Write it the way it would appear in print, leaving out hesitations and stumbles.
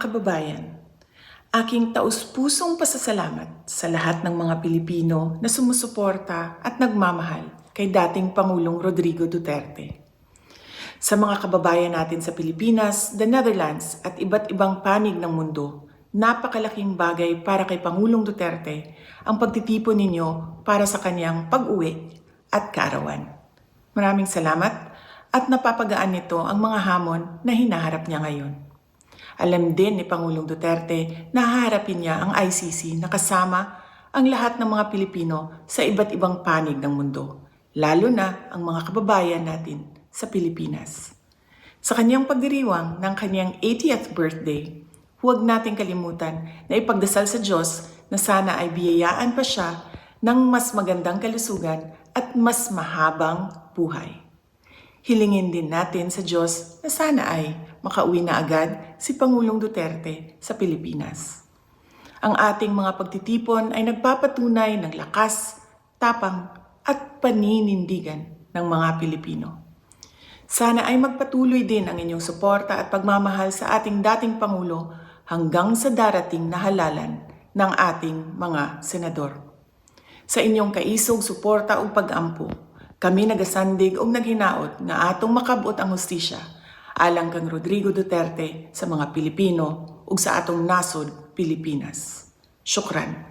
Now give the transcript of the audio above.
kababayan, aking taus-pusong pasasalamat sa lahat ng mga Pilipino na sumusuporta at nagmamahal kay dating Pangulong Rodrigo Duterte. Sa mga kababayan natin sa Pilipinas, the Netherlands at iba't ibang panig ng mundo, napakalaking bagay para kay Pangulong Duterte ang pagtitipon ninyo para sa kanyang pag-uwi at kaarawan. Maraming salamat at napapagaan nito ang mga hamon na hinaharap niya ngayon. Alam din ni Pangulong Duterte na haharapin niya ang ICC na kasama ang lahat ng mga Pilipino sa iba't ibang panig ng mundo, lalo na ang mga kababayan natin sa Pilipinas. Sa kanyang pagdiriwang ng kanyang 80th birthday, huwag nating kalimutan na ipagdasal sa Diyos na sana ay biyayaan pa siya ng mas magandang kalusugan at mas mahabang buhay. Hilingin din natin sa Diyos na sana ay makauwi na agad si Pangulong Duterte sa Pilipinas. Ang ating mga pagtitipon ay nagpapatunay ng lakas, tapang at paninindigan ng mga Pilipino. Sana ay magpatuloy din ang inyong suporta at pagmamahal sa ating dating Pangulo hanggang sa darating na halalan ng ating mga senador. Sa inyong kaisog, suporta o pag-ampo, kami nagasandig o naghinaot nga atong makabot ang hustisya alang kang Rodrigo Duterte sa mga Pilipino ug sa atong nasod Pilipinas. Syukran.